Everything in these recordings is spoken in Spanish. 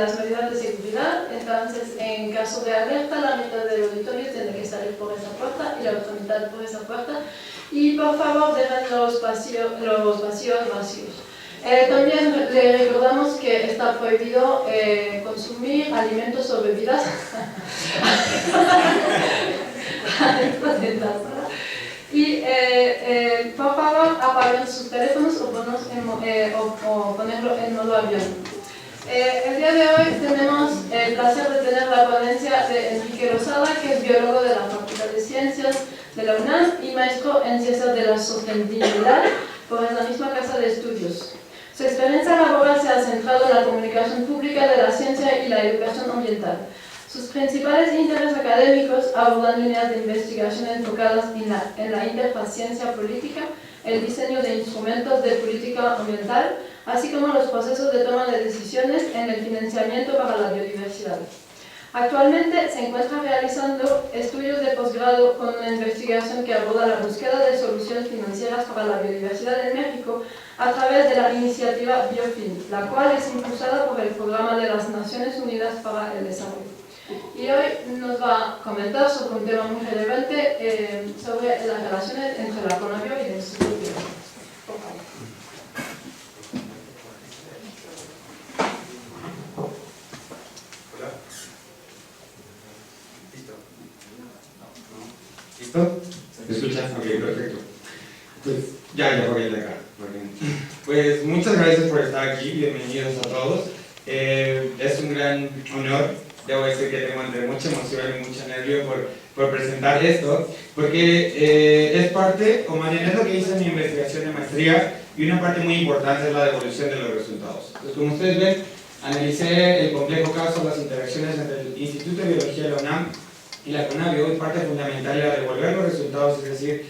las medidas de seguridad. Entonces, en caso de alerta, la mitad del auditorio tiene que salir por esa puerta y la otra mitad por esa puerta. Y por favor, dejen los vacíos vacíos. También le recordamos que está prohibido consumir alimentos o bebidas adentro de la sala. Y por favor, apaguen sus teléfonos o ponerlo en modo avión. El día de hoy tenemos el placer de tener la ponencia de Enrique Losada, que es biólogo de la Facultad de Ciencias de la UNAM y maestro en Ciencias de la Sostenibilidad por la misma casa de estudios. Su experiencia laboral se ha centrado en la comunicación pública de la ciencia y la educación ambiental. Sus principales intereses académicos abordan líneas de investigación enfocadas en la interfaz ciencia-política, el diseño de instrumentos de política ambiental, así como los procesos de toma de decisiones en el financiamiento para la biodiversidad. Actualmente se encuentra realizando estudios de posgrado con una investigación que aborda la búsqueda de soluciones financieras para la biodiversidad en México a través de la iniciativa Biofin, la cual es impulsada por el Programa de las Naciones Unidas para el Desarrollo. Y hoy nos va a comentar sobre un tema muy relevante sobre las relaciones entre la CONABIO y el Instituto Biológico. Por favor. Hola. ¿Listo? ¿Me escuchas? Ok, perfecto. Pues ya voy de acá. Pues muchas gracias por estar aquí, bienvenidos a todos. Es un gran honor. Debo decir que tengo entre mucha emoción y mucho nervio por presentar esto, porque es parte, o más bien es lo que hice en mi investigación de maestría, y una parte muy importante es la devolución de los resultados. Entonces, como ustedes ven, analicé el complejo caso de las interacciones entre el Instituto de Biología de la UNAM y la CONABIO, y parte fundamental era devolver los resultados, es decir,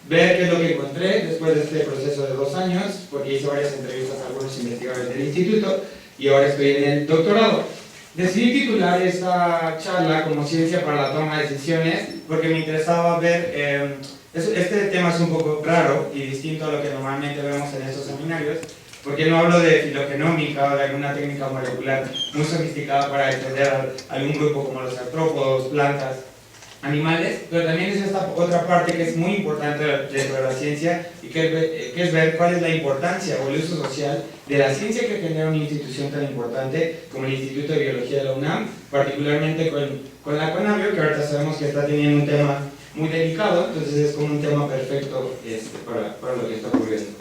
ver qué es lo que encontré después de este proceso de 2 años, porque hice varias entrevistas a algunos investigadores del instituto, y ahora estoy en el doctorado. Decidí titular esta charla como Ciencia para la Toma de Decisiones porque me interesaba ver, este tema es un poco raro y distinto a lo que normalmente vemos en estos seminarios, porque no hablo de filogenómica o de alguna técnica molecular muy sofisticada para entender a algún grupo como los artrópodos, plantas, animales, pero también es esta otra parte que es muy importante dentro de la ciencia y que es ver cuál es la importancia o el uso social de la ciencia que genera una institución tan importante como el Instituto de Biología de la UNAM, particularmente con la CONABIO, que ahorita sabemos que está teniendo un tema muy delicado, entonces es como un tema perfecto para lo que está ocurriendo.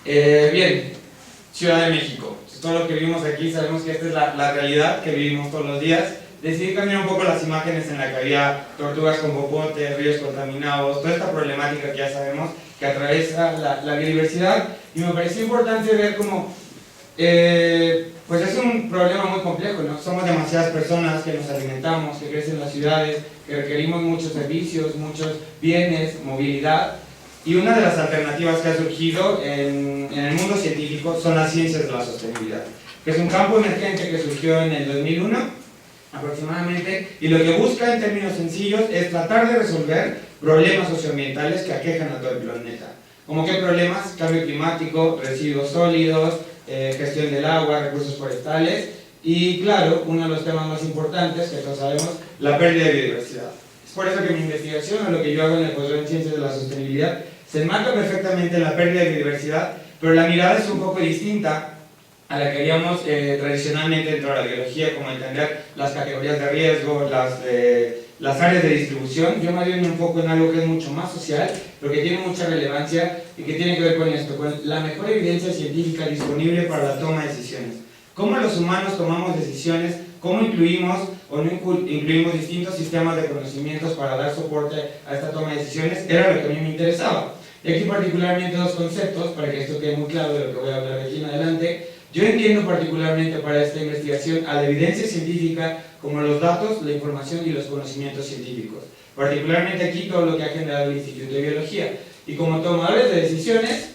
Bien, Ciudad de México. Todo lo que vivimos aquí, sabemos que esta es la realidad que vivimos todos los días. Decidí cambiar un poco las imágenes en las que había tortugas con popote, ríos contaminados, toda esta problemática que ya sabemos que atraviesa la biodiversidad, y me pareció importante ver cómo pues es un problema muy complejo, ¿no? Somos demasiadas personas que nos alimentamos, que crecen en las ciudades, que requerimos muchos servicios, muchos bienes, movilidad, y una de las alternativas que ha surgido en el mundo científico son las ciencias de la sostenibilidad, que es un campo emergente que surgió en el 2001 aproximadamente, y lo que busca en términos sencillos es tratar de resolver problemas socioambientales que aquejan a todo el planeta. ¿Cómo qué problemas? Cambio climático, residuos sólidos, gestión del agua, recursos forestales y, claro, uno de los temas más importantes que todos sabemos, la pérdida de biodiversidad. Es por eso que mi investigación, o lo que yo hago en el posgrado en Ciencias de la Sostenibilidad, se enmarca perfectamente en la pérdida de biodiversidad, pero la mirada es un poco distinta a la que haríamos tradicionalmente dentro de la biología, como entender las categorías de riesgo, las áreas de distribución. Yo más bien me enfoco en algo que es mucho más social, pero que tiene mucha relevancia y que tiene que ver con esto, con la mejor evidencia científica disponible para la toma de decisiones. Cómo los humanos tomamos decisiones, cómo incluimos o no incluimos distintos sistemas de conocimientos para dar soporte a esta toma de decisiones, era lo que a mí me interesaba. Y aquí particularmente 2 conceptos, para que esto quede muy claro de lo que voy a hablar de aquí en adelante. Yo entiendo particularmente para esta investigación a la evidencia científica como los datos, la información y los conocimientos científicos. Particularmente aquí todo lo que ha generado el Instituto de Biología. Y como tomadores de decisiones,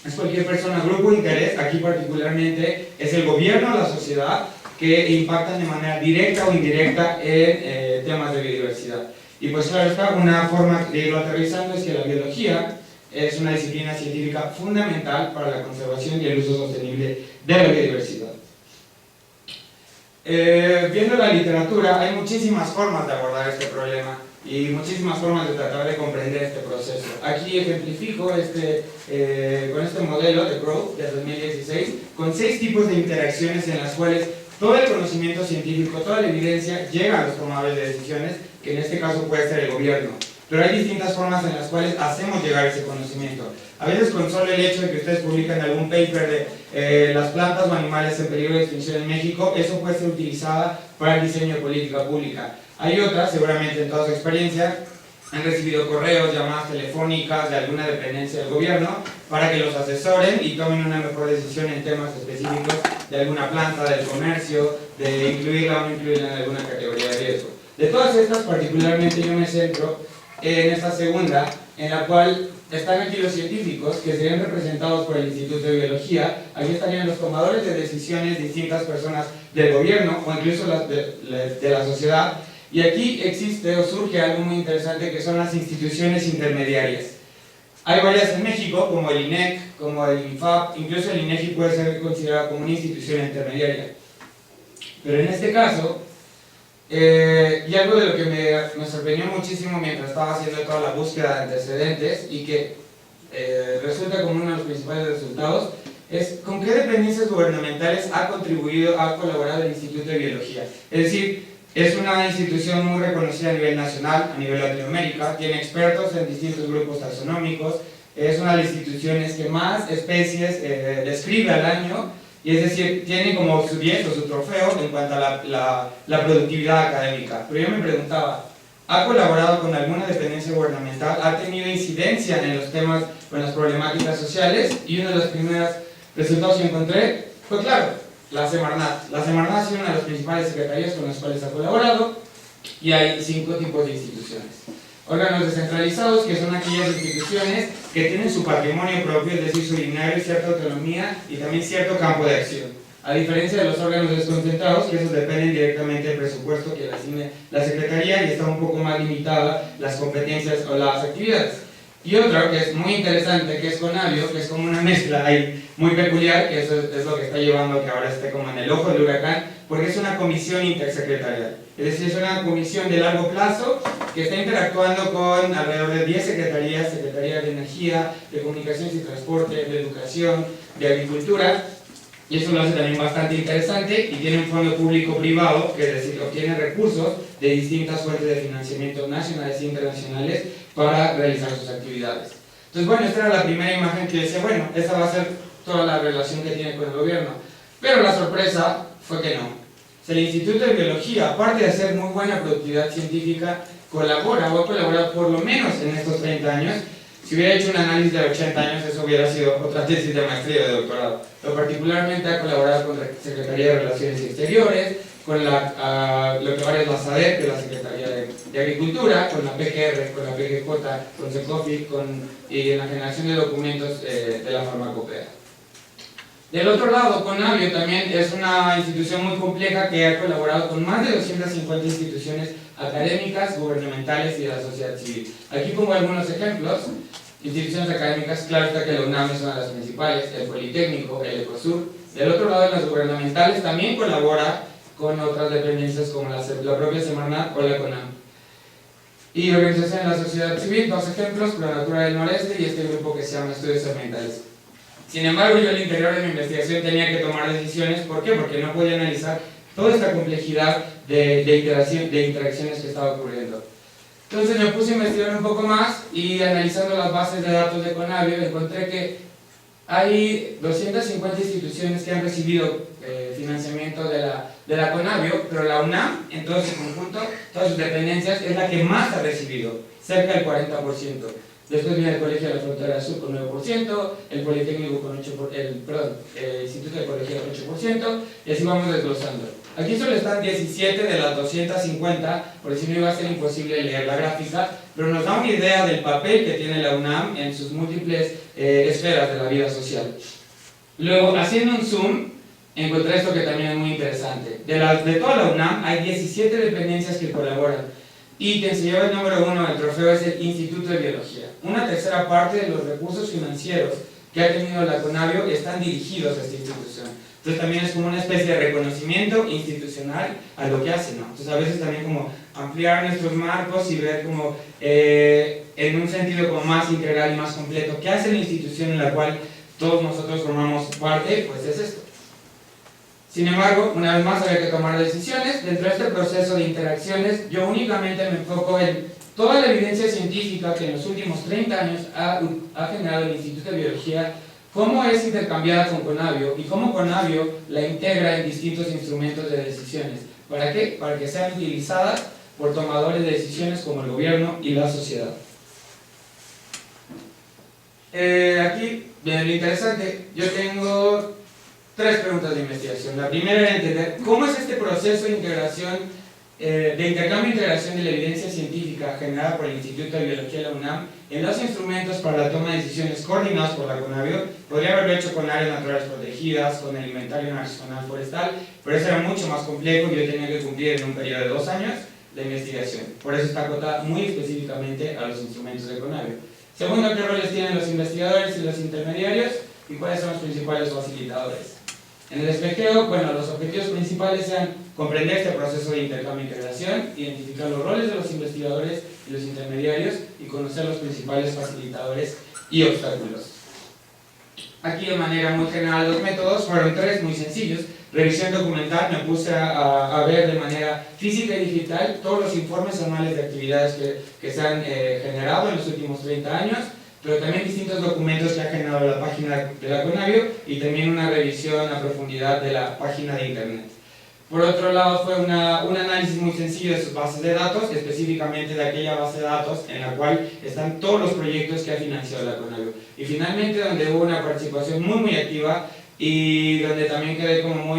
es cualquier persona, grupo de interés, aquí particularmente es el gobierno o la sociedad que impactan de manera directa o indirecta en temas de biodiversidad. Y pues claro está, una forma de irlo aterrizando es que la biología es una disciplina científica fundamental para la conservación y el uso sostenible de la biodiversidad. viendo la literatura, hay muchísimas formas de abordar este problema y muchísimas formas de tratar de comprender este proceso. Aquí ejemplifico con este modelo de Grove de 2016, con 6 tipos de interacciones en las cuales todo el conocimiento científico, toda la evidencia llega a los tomadores de decisiones, que en este caso puede ser el gobierno. Pero hay distintas formas en las cuales hacemos llegar ese conocimiento. A veces con solo el hecho de que ustedes publican algún paper de las plantas o animales en peligro de extinción en México, eso puede ser utilizada para el diseño de política pública. Hay otras, seguramente en toda su experiencia, han recibido correos, llamadas telefónicas de alguna dependencia del gobierno para que los asesoren y tomen una mejor decisión en temas específicos de alguna planta, del comercio, de incluirla o no incluirla en alguna categoría de riesgo. De todas estas, particularmente yo me centro en esta segunda, en la cual están aquí los científicos, que serían representados por el Instituto de Biología. Aquí estarían los tomadores de decisiones, distintas personas del gobierno o incluso de la sociedad. Y aquí existe o surge algo muy interesante, que son las instituciones intermediarias. Hay varias en México, como el INEC, como el INFAP, incluso el INEGI puede ser considerado como una institución intermediaria. Pero en este caso, y algo de lo que me sorprendió muchísimo mientras estaba haciendo toda la búsqueda de antecedentes y que resulta como uno de los principales resultados, es con qué dependencias gubernamentales ha colaborado el Instituto de Biología. Es decir, es una institución muy reconocida a nivel nacional, a nivel Latinoamérica, tiene expertos en distintos grupos taxonómicos, es una de las instituciones que más especies describe al año, y es decir, tiene como su 10 o su trofeo en cuanto a la productividad académica. Pero yo me preguntaba, ¿ha colaborado con alguna dependencia gubernamental? ¿Ha tenido incidencia en los temas, en las problemáticas sociales? Y uno de los primeros resultados que encontré fue, claro, la Semarnat. La Semarnat ha sido una de las principales secretarías con las cuales ha colaborado, y hay 5 tipos de instituciones. Órganos descentralizados, que son aquellas instituciones que tienen su patrimonio propio, es decir, su dinero y cierta autonomía y también cierto campo de acción. A diferencia de los órganos desconcentrados, que esos dependen directamente del presupuesto que le asigne la Secretaría y está un poco más limitada las competencias o las actividades. Y otro que es muy interesante, que es Conavio, que es como una mezcla ahí muy peculiar, que eso es lo que está llevando a que ahora esté como en el ojo del huracán, porque es una comisión intersecretarial. Es decir, es una comisión de largo plazo que está interactuando con alrededor de 10 secretarías, Secretaría de Energía, de Comunicaciones y Transporte, de Educación, de Agricultura, y eso lo hace también bastante interesante, y tiene un fondo público-privado, que es decir, obtiene recursos de distintas fuentes de financiamiento nacionales e internacionales para realizar sus actividades. Entonces, bueno, esta era la primera imagen que decía, bueno, esta va a ser toda la relación que tiene con el gobierno. Pero la sorpresa fue que no. O sea, el Instituto de Biología, aparte de hacer muy buena productividad científica, colabora o ha colaborado por lo menos en estos 30 años. Si hubiera hecho un análisis de 80 años, eso hubiera sido otra tesis de maestría o de doctorado. Pero particularmente ha colaborado con la Secretaría de Relaciones Exteriores, con lo que ahora es la SADEP, que es la Secretaría de Agricultura, con la PGR, con la PGJ, con CECOFIC, y en la generación de documentos de la farmacopea. Del otro lado, Conavio también es una institución muy compleja que ha colaborado con más de 250 instituciones académicas, gubernamentales y de la sociedad civil. Aquí pongo algunos ejemplos. Instituciones académicas, claro está que la UNAM es una de las principales, el Politécnico, el ECOSUR. Del otro lado, en las gubernamentales también colabora con otras dependencias como la propia Semarnat o la CONAM. Y organizaciones de la sociedad civil, 2 ejemplos, Pronatura del Noreste y este grupo que se llama Estudios Ambientales. Sin embargo, yo al interior de mi investigación tenía que tomar decisiones. ¿Por qué? Porque no podía analizar toda esta complejidad de interacciones que estaba ocurriendo. Entonces me puse a investigar un poco más y analizando las bases de datos de Conavio encontré que hay 250 instituciones que han recibido financiamiento de la Conavio, pero la UNAM en todo su conjunto, todas sus dependencias, es la que más ha recibido, cerca del 40%. Después viene el Colegio de la Frontera Sur con 9%, el Politécnico con 8%, el Instituto de Ecología con 8%, y así vamos desglosando. Aquí solo están 17 de las 250, por si no iba a ser imposible leer la gráfica, pero nos da una idea del papel que tiene la UNAM en sus múltiples esferas de la vida social. Luego, haciendo un zoom, encontré esto que también es muy interesante. De toda la UNAM hay 17 dependencias que colaboran. Y quien se lleva el número 1 del trofeo es el Instituto de Biología. Una tercera parte de los recursos financieros que ha tenido la Conavio están dirigidos a esta institución. Entonces también es como una especie de reconocimiento institucional a lo que hacen, ¿no? Entonces a veces también como ampliar nuestros marcos y ver como en un sentido como más integral y más completo qué hace la institución en la cual todos nosotros formamos parte, pues es esto. Sin embargo, una vez más había que tomar decisiones. Dentro de este proceso de interacciones, yo únicamente me enfoco en toda la evidencia científica que en los últimos 30 años ha generado el Instituto de Biología, cómo es intercambiada con Conavio y cómo Conavio la integra en distintos instrumentos de decisiones. ¿Para qué? Para que sean utilizadas por tomadores de decisiones como el gobierno y la sociedad. Aquí viene lo interesante. Yo tengo 3 preguntas de investigación. La primera es entender cómo es este proceso de integración, de intercambio e integración de la evidencia científica generada por el Instituto de Biología de la UNAM en los instrumentos para la toma de decisiones coordinados por la Conavio. Podría haberlo hecho con áreas naturales protegidas, con el inventario nacional forestal, pero eso era mucho más complejo y yo tenía que cumplir en un periodo de 2 años la investigación. Por eso está acotada muy específicamente a los instrumentos de Conavio. Segundo, ¿qué roles tienen los investigadores y los intermediarios? ¿Y cuáles son los principales facilitadores? En el espequeo, bueno, los objetivos principales sean comprender este proceso de intercambio e integración, identificar los roles de los investigadores y los intermediarios y conocer los principales facilitadores y obstáculos. Aquí de manera muy general los métodos fueron 3 muy sencillos. Revisión documental, me puse a ver de manera física y digital todos los informes anuales de actividades que se han generado en los últimos 30 años, pero también distintos documentos que ha generado la página de la Conavio y también una revisión a profundidad de la página de internet. Por otro lado fue un análisis muy sencillo de sus bases de datos, específicamente de aquella base de datos en la cual están todos los proyectos que ha financiado la Conavio. Y finalmente donde hubo una participación muy activa y donde también quedé como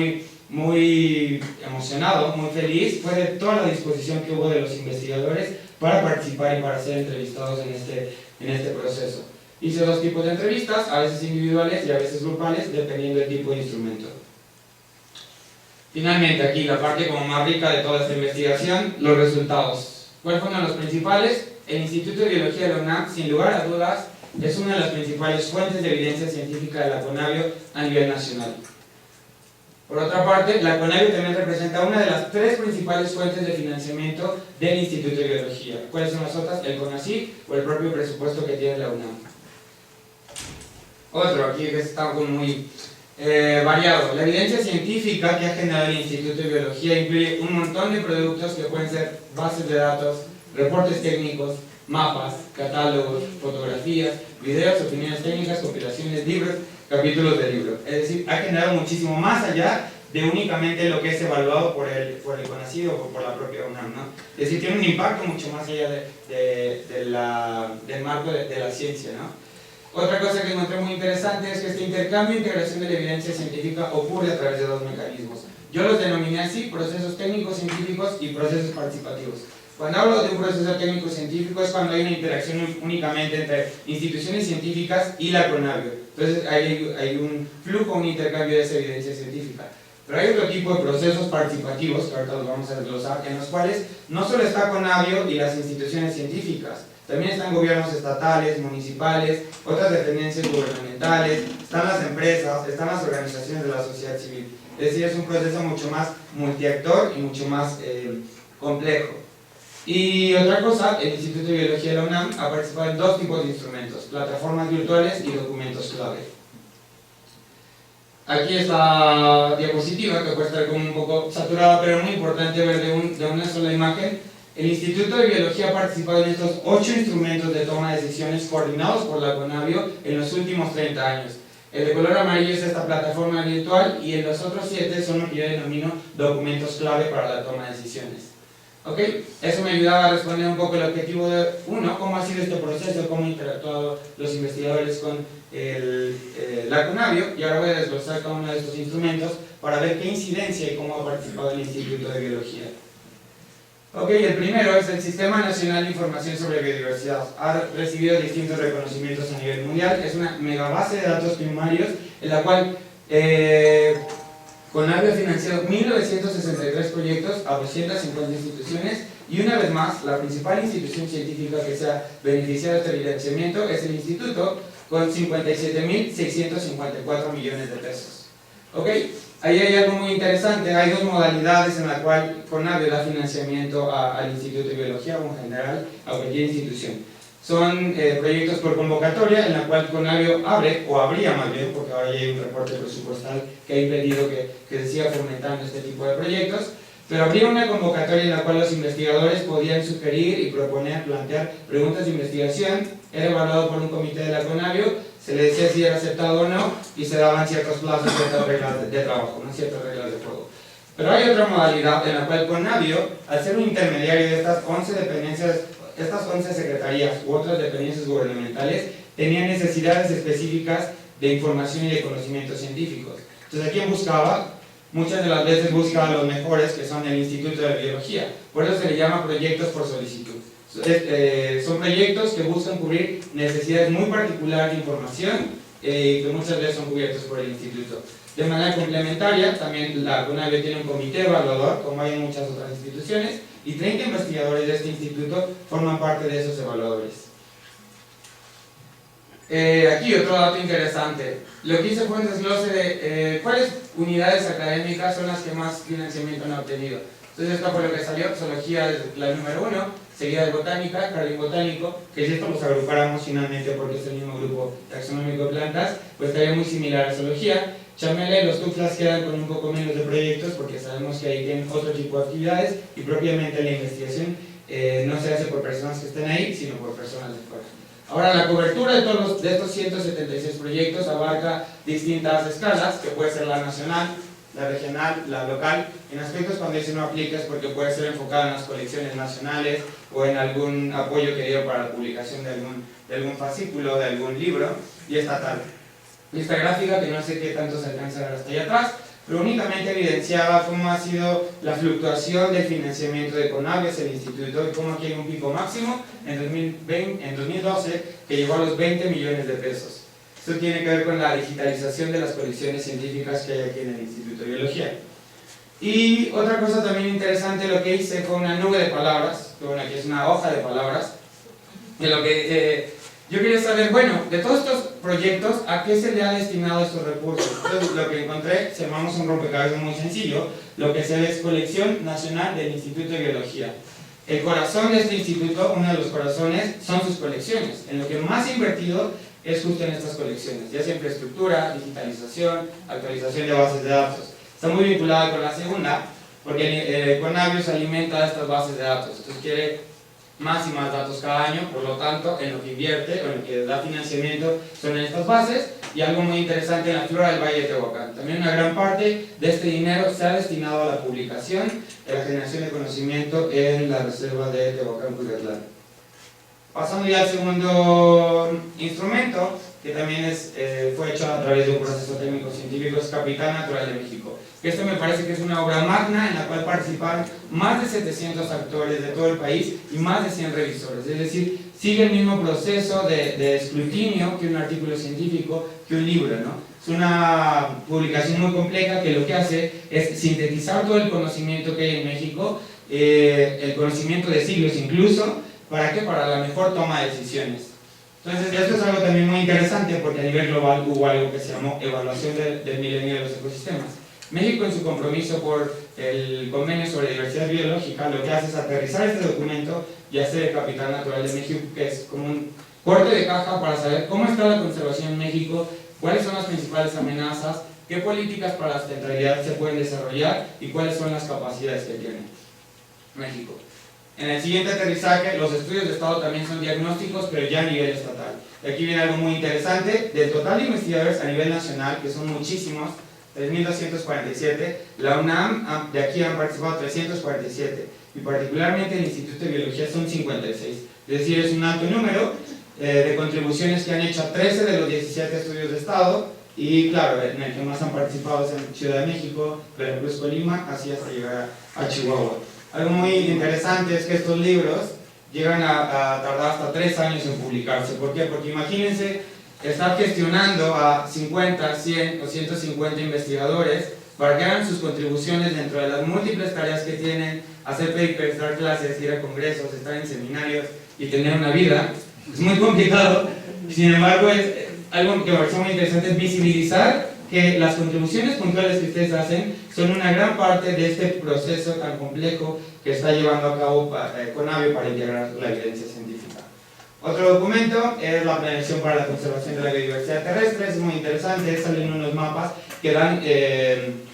muy emocionado, muy feliz, fue de toda la disposición que hubo de los investigadores para participar y para ser entrevistados en este proceso. Hice 2 tipos de entrevistas, a veces individuales y a veces grupales, dependiendo del tipo de instrumento. Finalmente, aquí la parte como más rica de toda esta investigación, los resultados. ¿Cuáles fueron los principales? El Instituto de Biología de la UNAM, sin lugar a dudas, es una de las principales fuentes de evidencia científica de la Conavio a nivel nacional. Por otra parte, la Conavio también representa una de las 3 principales fuentes de financiamiento del Instituto de Biología. ¿Cuáles son las otras? El CONACYT o el propio presupuesto que tiene la UNAM. Otro, aquí que está muy variado. La evidencia científica que ha generado el Instituto de Biología incluye un montón de productos que pueden ser bases de datos, reportes técnicos, mapas, catálogos, fotografías, videos, opiniones técnicas, compilaciones, libros, capítulos de libros. Es decir, ha generado muchísimo más allá de únicamente lo que es evaluado por el CONACYT o por la propia UNAM, ¿no? Es decir, tiene un impacto mucho más allá del marco de la ciencia, ¿no? Otra cosa que encontré muy interesante es que este intercambio e integración de la evidencia científica ocurre a través de 2 mecanismos. Yo los denominé así: procesos técnicos científicos y procesos participativos. Cuando hablo de un proceso técnico científico es cuando hay una interacción únicamente entre instituciones científicas y la Conavio. Entonces hay un flujo, un intercambio de esa evidencia científica. Pero hay otro tipo de procesos participativos, que ahorita los vamos a desglosar, en los cuales no solo está Conavio y las instituciones científicas, también están gobiernos estatales, municipales, otras dependencias gubernamentales, están las empresas, están las organizaciones de la sociedad civil. Es decir, es un proceso mucho más multiactor y mucho más complejo. Y otra cosa, el Instituto de Biología de la UNAM ha participado en 2 tipos de instrumentos: plataformas virtuales y documentos clave. Aquí esta diapositiva, que puede estar como un poco saturada, pero muy importante ver de una sola imagen. El Instituto de Biología ha participado en estos 8 instrumentos de toma de decisiones coordinados por la Conavio en los últimos 30 años. El de color amarillo es esta plataforma virtual y en los otros 7 son lo que yo denomino documentos clave para la toma de decisiones. ¿Ok? Eso me ayudaba a responder un poco el objetivo de cómo ha sido este proceso, cómo han interactuado los investigadores con la Conavio, y ahora voy a desglosar cada uno de estos instrumentos para ver qué incidencia y cómo ha participado el Instituto de Biología. Ok, el primero es el Sistema Nacional de Información sobre Biodiversidad. Ha recibido distintos reconocimientos a nivel mundial. Es una megabase de datos primarios en la cual Conavio ha financiado 1.963 proyectos a 250 instituciones y una vez más, la principal institución científica que se ha beneficiado de este financiamiento es el Instituto, con 57.654 millones de pesos. ¿Ok? Ahí hay algo muy interesante, hay dos modalidades en la cual CONABIO da financiamiento al Instituto de Biología o en general a cualquier institución. Son proyectos por convocatoria en la cual CONABIO abre, o abría más bien, porque ahora ya hay un recorte presupuestal que ha impedido que se siga fomentando este tipo de proyectos, pero habría una convocatoria en la cual los investigadores podían sugerir y proponer, plantear preguntas de investigación, era evaluado por un comité de la CONABIO, se le decía si era aceptado o no, y se daban ciertos plazos, ciertas reglas de trabajo, ¿no? Ciertas reglas de juego. Pero hay otra modalidad en la cual CONABIO, al ser un intermediario de estas 11 dependencias, estas 11 secretarías u otras dependencias gubernamentales, tenían necesidades específicas de información y de conocimientos científicos. Entonces, ¿a quién buscaba? Muchas de las veces busca a los mejores, que son el Instituto de Biología. Por eso se le llama proyectos por solicitud. Son proyectos que buscan cubrir necesidades muy particulares de información que muchas veces son cubiertos por el instituto. De manera complementaria, también la CONABIO tiene un comité evaluador, como hay en muchas otras instituciones, y 30 investigadores de este instituto forman parte de esos evaluadores. Aquí otro dato interesante. Lo que hice fue un desglose de cuáles unidades académicas son las que más financiamiento han obtenido. Entonces esto fue lo que salió. Zoología es la número 1, seguida de botánica, jardín botánico, que si esto los agrupáramos finalmente porque es el mismo grupo taxonómico de plantas, pues estaría muy similar a zoología. Chamela y los TUCLAS quedan con un poco menos de proyectos porque sabemos que ahí tienen otro tipo de actividades y propiamente la investigación no se hace por personas que estén ahí, sino por personas de fuera. Ahora, la cobertura de estos 176 proyectos abarca distintas escalas, que puede ser la nacional, la regional, la local. En aspectos cuando dice no aplica es porque puede ser enfocada en las colecciones nacionales o en algún apoyo querido para la publicación de algún fascículo, de algún libro, y estatal. Y esta gráfica, que no sé qué tanto se alcanza a ver hasta allá atrás, pero únicamente evidenciaba cómo ha sido la fluctuación del financiamiento de CONABIO hacia el instituto y cómo aquí hay un pico máximo en 2012 que llegó a los 20 millones de pesos. Esto tiene que ver con la digitalización de las colecciones científicas que hay aquí en el Instituto de Biología. Y otra cosa también interesante, lo que hice fue una nube de palabras, que bueno, aquí es una hoja de palabras, de lo que yo quería saber, bueno, de todos estos proyectos, ¿a qué se le ha destinado estos recursos? Entonces, lo que encontré, si armamos un rompecabezas muy sencillo, lo que se ve es Colección Nacional del Instituto de Biología. El corazón de este instituto, uno de los corazones, son sus colecciones. En lo que más he invertido es justo en estas colecciones, ya sea infraestructura, digitalización, actualización de bases de datos. Está muy vinculada con la segunda, porque CONABIO se alimenta de estas bases de datos, entonces quiere más y más datos cada año, por lo tanto, en lo que invierte, o en lo que da financiamiento, son en estas bases, y algo muy interesante en la flora del Valle de Tehuacán. También una gran parte de este dinero se ha destinado a la publicación, a la generación de conocimiento en la reserva de Tehuacán-Cuyatlán. Pasando ya al segundo instrumento, que también fue hecho a través de un proceso técnico-científico, es Capital Natural de México. Esto me parece que es una obra magna en la cual participaron más de 700 actores de todo el país y más de 100 revisores. Es decir, sigue el mismo proceso de escrutinio que un artículo científico, que un libro, ¿no? Es una publicación muy compleja que lo que hace es sintetizar todo el conocimiento que hay en México, el conocimiento de siglos incluso. ¿Para qué? Para la mejor toma de decisiones. Entonces, esto es algo también muy interesante porque a nivel global hubo algo que se llamó Evaluación del Milenio de los Ecosistemas. México, en su compromiso por el Convenio sobre Diversidad Biológica, lo que hace es aterrizar este documento y hacer el Capital Natural de México, que es como un corte de caja para saber cómo está la conservación en México, cuáles son las principales amenazas, qué políticas para la sustentabilidad se pueden desarrollar y cuáles son las capacidades que tiene México. En el siguiente aterrizaje, los estudios de estado también son diagnósticos, pero ya a nivel estatal. Y aquí viene algo muy interesante, del total de investigadores a nivel nacional, que son muchísimos, 3.247, la UNAM, de aquí han participado 347, y particularmente el Instituto de Biología son 56. Es decir, es un alto número de contribuciones que han hecho a 13 de los 17 estudios de estado, y claro, en el que más han participado es en Ciudad de México, Veracruz, Colima, así hasta llegar a Chihuahua. Algo muy interesante es que estos libros llegan a tardar hasta 3 años en publicarse. ¿Por qué? Porque imagínense estar gestionando a 50, 100 o 150 investigadores para que hagan sus contribuciones dentro de las múltiples tareas que tienen, hacer papers, dar clases, ir a congresos, estar en seminarios y tener una vida. Es muy complicado. Sin embargo, algo que me parece muy interesante es visibilizar que las contribuciones puntuales que ustedes hacen son una gran parte de este proceso tan complejo que está llevando a cabo Conavio para integrar la evidencia científica. Otro documento es la planeación para la conservación de la biodiversidad terrestre. Es muy interesante, salen unos mapas que dan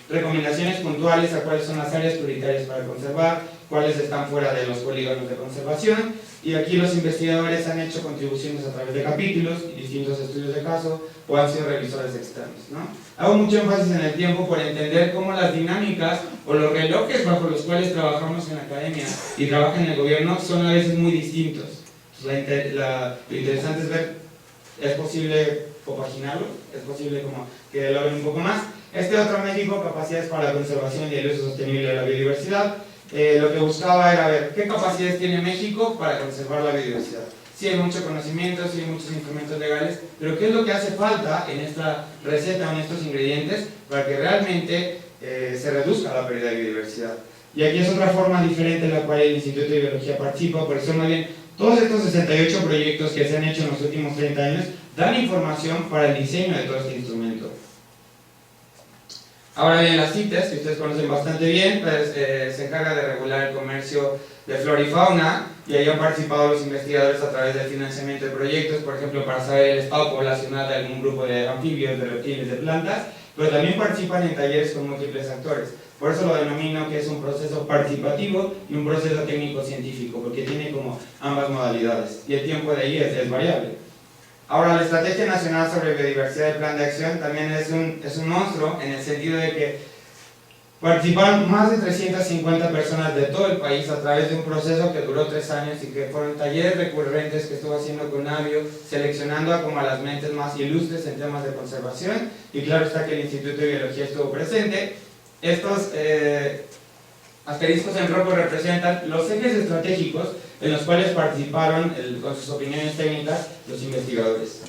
recomendaciones puntuales a cuáles son las áreas prioritarias para conservar, cuáles están fuera de los polígonos de conservación, y aquí los investigadores han hecho contribuciones a través de capítulos y distintos estudios de caso, o han sido revisores externos, ¿no? Hago mucho énfasis en el tiempo por entender cómo las dinámicas o los relojes bajo los cuales trabajamos en la academia y trabajan en el gobierno son a veces muy distintos. Entonces, lo interesante es ver, ¿es posible compaginarlo? ¿Es posible como que logren un poco más? Este otro México, capacidades para la conservación y el uso sostenible de la biodiversidad. Lo que buscaba era ver qué capacidades tiene México para conservar la biodiversidad. Sí hay mucho conocimiento, sí hay muchos instrumentos legales, pero ¿qué es lo que hace falta en esta receta o en estos ingredientes para que realmente se reduzca la pérdida de biodiversidad? Y aquí es otra forma diferente en la cual el Instituto de Biología participa, por eso más bien todos estos 68 proyectos que se han hecho en los últimos 30 años dan información para el diseño de todo este instrumento. Ahora bien, las CITES, que ustedes conocen bastante bien, pues, se encarga de regular el comercio de flora y fauna, y ahí han participado los investigadores a través del financiamiento de proyectos, por ejemplo, para saber el estado poblacional de algún grupo de anfibios, de reptiles, de plantas, pero también participan en talleres con múltiples actores. Por eso lo denomino que es un proceso participativo y un proceso técnico-científico, porque tiene como ambas modalidades, y el tiempo de ahí es variable. Ahora, la Estrategia Nacional sobre Biodiversidad y Plan de Acción también es un monstruo, en el sentido de que participaron más de 350 personas de todo el país a través de un proceso que duró 3 años y que fueron talleres recurrentes que estuvo haciendo Conavio, seleccionando a como a las mentes más ilustres en temas de conservación, y claro está que el Instituto de Biología estuvo presente. Estos asteriscos en rojo representan los ejes estratégicos en los cuales participaron con sus opiniones técnicas los investigadores.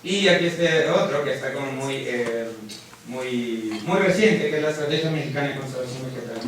Y aquí este otro que está como muy reciente, que es la Estrategia Mexicana de Conservación Vegetal.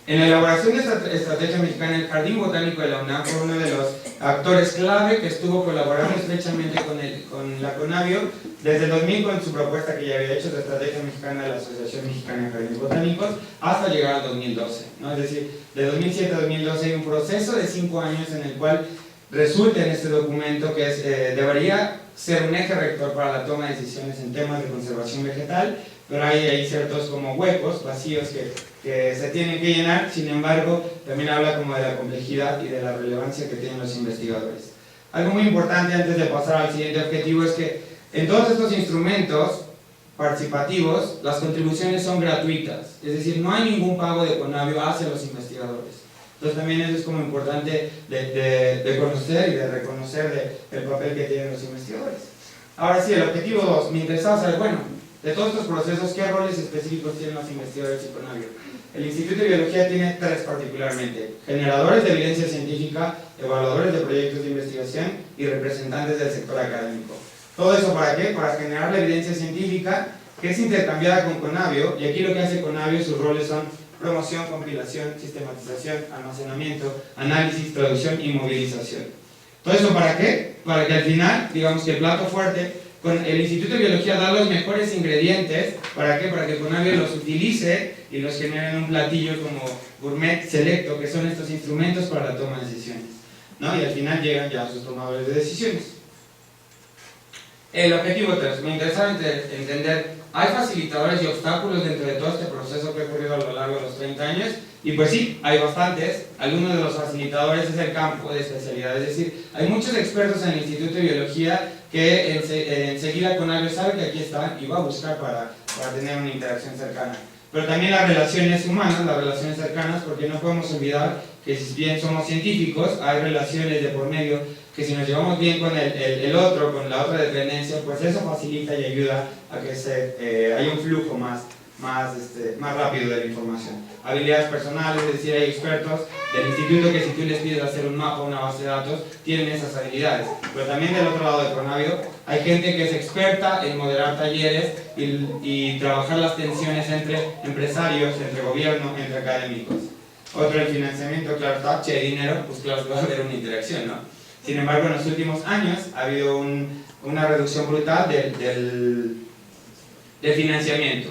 En la elaboración de esta Estrategia Mexicana, el Jardín Botánico de la UNAM fue uno de los actores clave que estuvo colaborando estrechamente con la Conavio desde el 2000 con su propuesta que ya había hecho de Estrategia Mexicana de la Asociación Mexicana de Jardines Botánicos hasta llegar al 2012, ¿no? Es decir, de 2007 a 2012 hay un proceso de 5 años en el cual resulta en este documento que debería ser un eje rector para la toma de decisiones en temas de conservación vegetal, pero hay ciertos como huecos, vacíos que se tienen que llenar. Sin embargo, también habla como de la complejidad y de la relevancia que tienen los investigadores. Algo muy importante antes de pasar al siguiente objetivo es que en todos estos instrumentos participativos las contribuciones son gratuitas, es decir, no hay ningún pago de Conavio hacia los investigadores. Entonces también eso es como importante de conocer y de reconocer el papel que tienen los investigadores. Ahora sí, el objetivo 2, me interesaba saber, bueno, de todos estos procesos, ¿qué roles específicos tienen los investigadores y Conavio? El Instituto de Biología tiene 3 particularmente: generadores de evidencia científica, evaluadores de proyectos de investigación y representantes del sector académico. ¿Todo eso para qué? Para generar la evidencia científica que es intercambiada con Conavio, y aquí lo que hace Conavio, sus roles son promoción, compilación, sistematización, almacenamiento, análisis, traducción y movilización. ¿Todo eso para qué? Para que al final, digamos que el plato fuerte, con el Instituto de Biología da los mejores ingredientes. ¿Para qué? Para que Conavio los utilice y los genere en un platillo como gourmet selecto, que son estos instrumentos para la toma de decisiones, ¿no? Y al final llegan ya a sus tomadores de decisiones. El objetivo 3, me interesa entender, ¿hay facilitadores y obstáculos dentro de todo este proceso que ha ocurrido a lo largo de los 30 años? Y pues sí, hay bastantes. Algunos de los facilitadores es el campo de especialidad, es decir, hay muchos expertos en el Instituto de Biología que enseguida Conavio sabe que aquí están y va a buscar para tener una interacción cercana. Pero también las relaciones humanas, las relaciones cercanas, porque no podemos olvidar que si bien somos científicos, hay relaciones de por medio que si nos llevamos bien con el otro, con la otra dependencia, pues eso facilita y ayuda a que haya un flujo más rápido de la información. Habilidades personales, es decir, hay expertos del instituto que si tú les pides hacer un mapa o una base de datos, tienen esas habilidades. Pero también del otro lado de Conavio, hay gente que es experta en moderar talleres y trabajar las tensiones entre empresarios, entre gobierno, entre académicos. Otro, el financiamiento, claro está, che, dinero, pues claro que va a haber una interacción, ¿no? Sin embargo, en los últimos años ha habido una reducción brutal de financiamiento.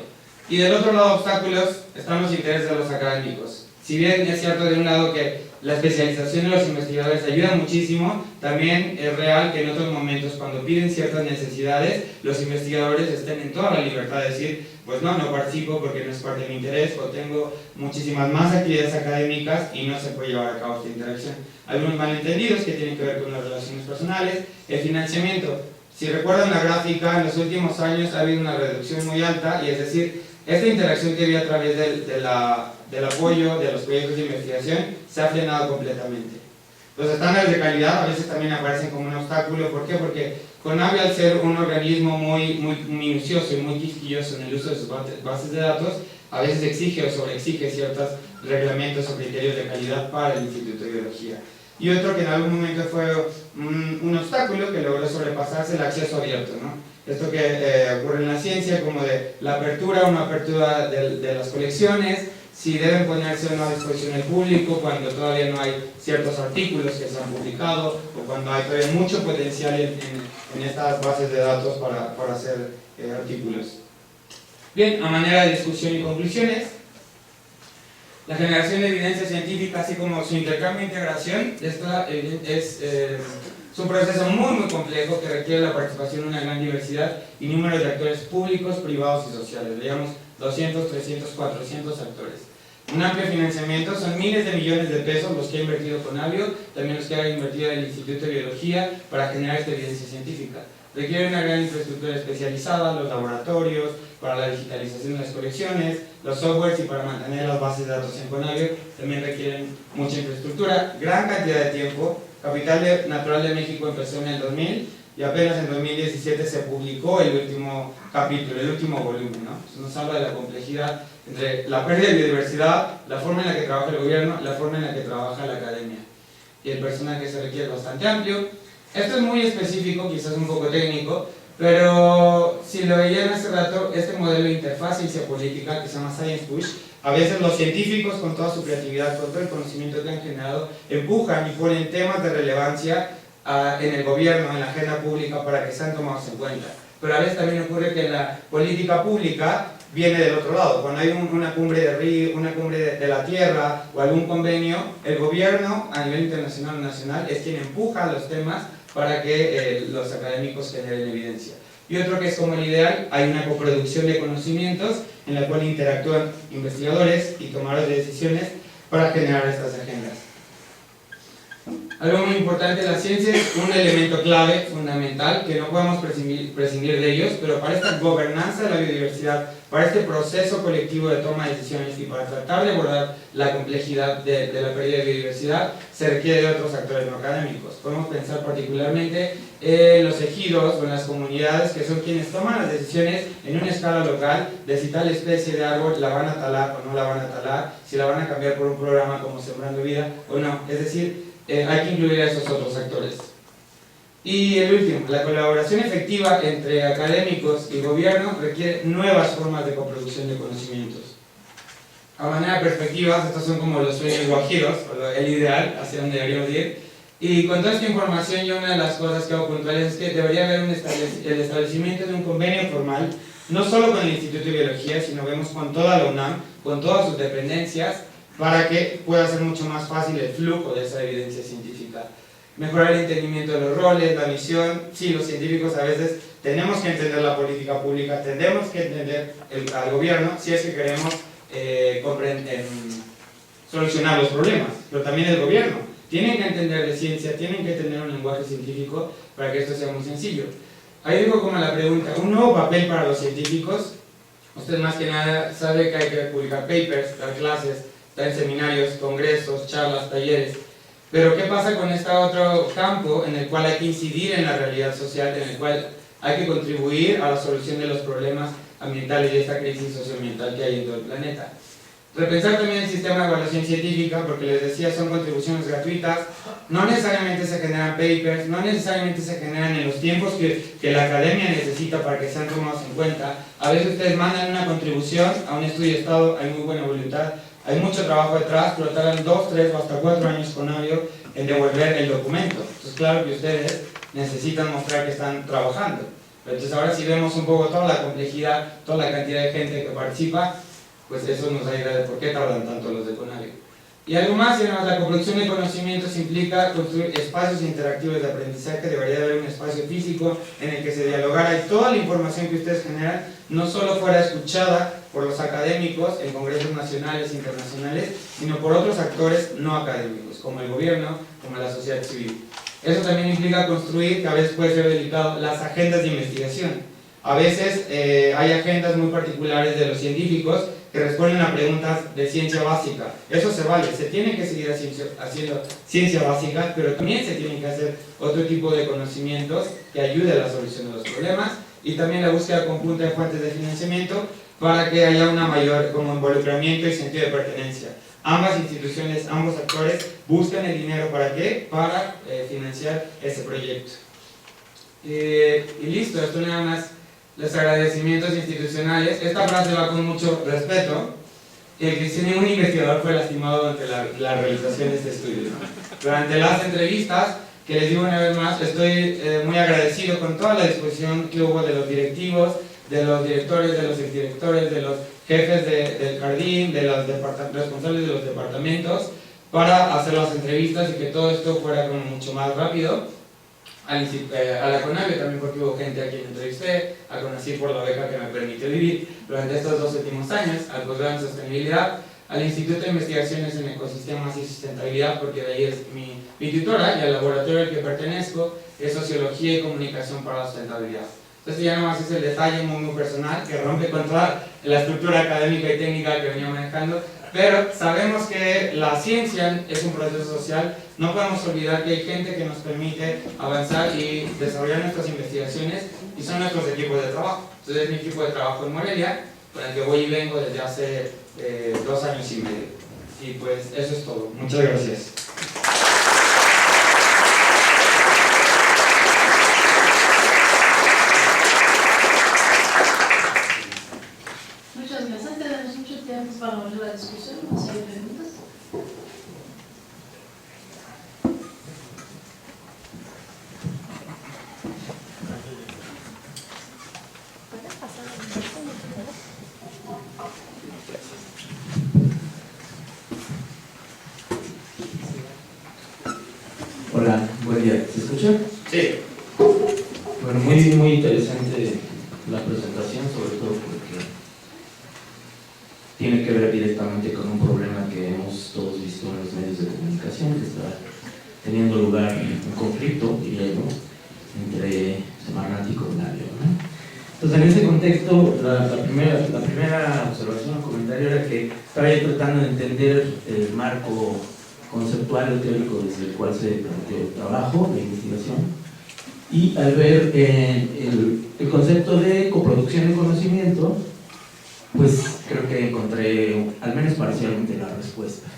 Y del otro lado, obstáculos, están los intereses de los académicos. Si bien es cierto de un lado que la especialización de los investigadores ayuda muchísimo, también es real que en otros momentos, cuando piden ciertas necesidades, los investigadores estén en toda la libertad de decir, pues no participo porque no es parte de mi interés, o tengo muchísimas más actividades académicas y no se puede llevar a cabo esta interacción. Algunos malentendidos que tienen que ver con las relaciones personales, el financiamiento. Si recuerdan la gráfica, en los últimos años ha habido una reducción muy alta, y es decir, esta interacción que había a través del apoyo de los proyectos de investigación se ha frenado completamente. Los estándares de calidad a veces también aparecen como un obstáculo. ¿Por qué? Porque CONAVI, al ser un organismo muy minucioso y muy quisquilloso en el uso de sus bases de datos, a veces exige o sobreexige ciertos reglamentos o criterios de calidad para el Instituto de Biología. Y otro que en algún momento fue un obstáculo que logró sobrepasarse, el acceso abierto, ¿no? Esto que ocurre en la ciencia, como de la apertura o no apertura de las colecciones, si deben ponerse o no a disposición del público cuando todavía no hay ciertos artículos que se han publicado, o cuando hay todavía mucho potencial en estas bases de datos para hacer artículos. Bien, a manera de discusión y conclusiones, la generación de evidencia científica, así como su intercambio e integración, es un proceso muy complejo que requiere la participación de una gran diversidad y número de actores públicos, privados y sociales. Digamos 200, 300, 400 actores. Un amplio financiamiento, son miles de millones de pesos los que ha invertido CONAVIO, también los que ha invertido el Instituto de Biología para generar esta evidencia científica. Requiere una gran infraestructura especializada, los laboratorios, para la digitalización de las colecciones, los softwares, y para mantener las bases de datos en CONAVIO también requieren mucha infraestructura, gran cantidad de tiempo. Capital Natural de México empezó en el 2000 y apenas en 2017 se publicó el último capítulo, el último volumen, ¿no? Eso nos habla de la complejidad entre la pérdida de biodiversidad, la forma en la que trabaja el gobierno, la forma en la que trabaja la academia. Y el personal que se requiere es bastante amplio. Esto es muy específico, quizás un poco técnico, pero si lo veían hace rato, este modelo de interfaz ciencia-política que se llama Science Push, a veces los científicos, con toda su creatividad, con todo el conocimiento que han generado, empujan y ponen temas de relevancia en el gobierno, en la agenda pública, para que sean tomados en cuenta. Pero a veces también ocurre que la política pública viene del otro lado. Cuando hay una cumbre de Río, una cumbre de la Tierra o algún convenio, el gobierno a nivel internacional o nacional es quien empuja los temas para que los académicos generen evidencia. Y otro que es como el ideal, hay una coproducción de conocimientos en la cual interactúan investigadores y tomadores de decisiones para generar estas agendas. Algo muy importante, la ciencia es un elemento clave, fundamental, que no podemos prescindir de ellos, pero para esta gobernanza de la biodiversidad, para este proceso colectivo de toma de decisiones y para tratar de abordar la complejidad de la pérdida de biodiversidad, se requiere de otros actores no académicos. Podemos pensar particularmente en los ejidos o en las comunidades, que son quienes toman las decisiones en una escala local de si tal especie de árbol la van a talar o no la van a talar, si la van a cambiar por un programa como Sembrando Vida o no. Es decir, hay que incluir a esos otros actores. Y el último, la colaboración efectiva entre académicos y gobierno requiere nuevas formas de coproducción de conocimientos. A manera de perspectivas, estos son como los sueños guajiros, o el ideal, hacia donde deberíamos ir. Y con toda esta información, yo una de las cosas que hago puntuales es que debería haber el establecimiento de un convenio formal, no solo con el Instituto de Biología, sino vemos con toda la UNAM, con todas sus dependencias, para que pueda ser mucho más fácil el flujo de esa evidencia científica. Mejorar el entendimiento de los roles, la misión. Sí, los científicos a veces tenemos que entender la política pública, tenemos que entender al gobierno si es que queremos solucionar los problemas, pero también el gobierno. Tienen que entender de ciencia, tienen que tener un lenguaje científico para que esto sea muy sencillo. Ahí digo como la pregunta, un nuevo papel para los científicos. Usted más que nada sabe que hay que publicar papers, dar clases, estar en seminarios, congresos, charlas, talleres. Pero ¿qué pasa con este otro campo en el cual hay que incidir en la realidad social, en el cual hay que contribuir a la solución de los problemas ambientales y esta crisis socioambiental que hay en todo el planeta? Repensar también el sistema de evaluación científica, porque les decía, son contribuciones gratuitas, no necesariamente se generan papers, no necesariamente se generan en los tiempos que la academia necesita para que sean tomados en cuenta. A veces ustedes mandan una contribución a un estudio de estado, hay muy buena voluntad, hay mucho trabajo detrás, pero tardan 2, 3 o hasta 4 años con CONAVIO en devolver el documento. Entonces claro que ustedes necesitan mostrar que están trabajando. Entonces ahora si vemos un poco toda la complejidad, toda la cantidad de gente que participa, pues eso nos da idea de por qué tardan tanto los de CONAVIO. Y algo más, la coproducción de conocimientos implica construir espacios interactivos de aprendizaje. Debería haber un espacio físico en el que se dialogara y toda la información que ustedes generan no solo fuera escuchada por los académicos en congresos nacionales e internacionales, sino por otros actores no académicos, como el gobierno, como la sociedad civil. Eso también implica construir, que a veces puede ser delicado, las agendas de investigación. A veces hay agendas muy particulares de los científicos que responden a preguntas de ciencia básica. Eso se vale, se tiene que seguir haciendo ciencia básica, pero también se tienen que hacer otro tipo de conocimientos que ayude a la solución de los problemas, y también la búsqueda conjunta de fuentes de financiamiento para que haya una mayor involucramiento y sentido de pertenencia. Ambas instituciones, ambos actores buscan el dinero ¿para qué? Para financiar ese proyecto. Y listo, esto nada más. Los agradecimientos institucionales. Esta frase va con mucho respeto. Que si ningún investigador fue lastimado durante la realización de este estudio. Durante las entrevistas, que les digo una vez más, estoy muy agradecido con toda la disposición que hubo de los directivos, de los directores, de los exdirectores, de los jefes del jardín, de los responsables de los departamentos, para hacer las entrevistas y que todo esto fuera como mucho más rápido. A la CONAVIO también, porque hubo gente a quien entrevisté, a CONACYT por la beca que me permitió vivir durante estos 2 últimos años, al posgrado en sostenibilidad, al Instituto de Investigaciones en Ecosistemas y Sustentabilidad, porque de ahí es mi tutora, y al laboratorio al que pertenezco, es Sociología y Comunicación para la Sustentabilidad. Entonces ya nada más es el detalle muy personal, que rompe con toda la estructura académica y técnica que venía manejando, pero sabemos que la ciencia es un proceso social. No podemos olvidar que hay gente que nos permite avanzar y desarrollar nuestras investigaciones, y son nuestros equipos de trabajo. Entonces es mi equipo de trabajo en Morelia, con el que voy y vengo desde hace 2 años y medio. Y pues eso es todo. Muchas gracias. Muchas gracias. Tenemos mucho tiempo para la discusión. ¿No hay preguntas? Hola, buen día. ¿Se escucha? Sí. Bueno, muy interesante la presentación, sobre todo porque tiene que ver directamente con un problema que hemos todos visto en los medios de comunicación, que está teniendo lugar un conflicto, diría yo, entre Semarnat y CONAVIO, ¿no? Entonces, en ese contexto, la primera observación o comentario era que estaba yo tratando de entender el marco conceptual o teórico desde el cual se planteó el trabajo de investigación, y al ver el concepto de coproducción de conocimiento, pues creo que encontré al menos parcialmente la respuesta.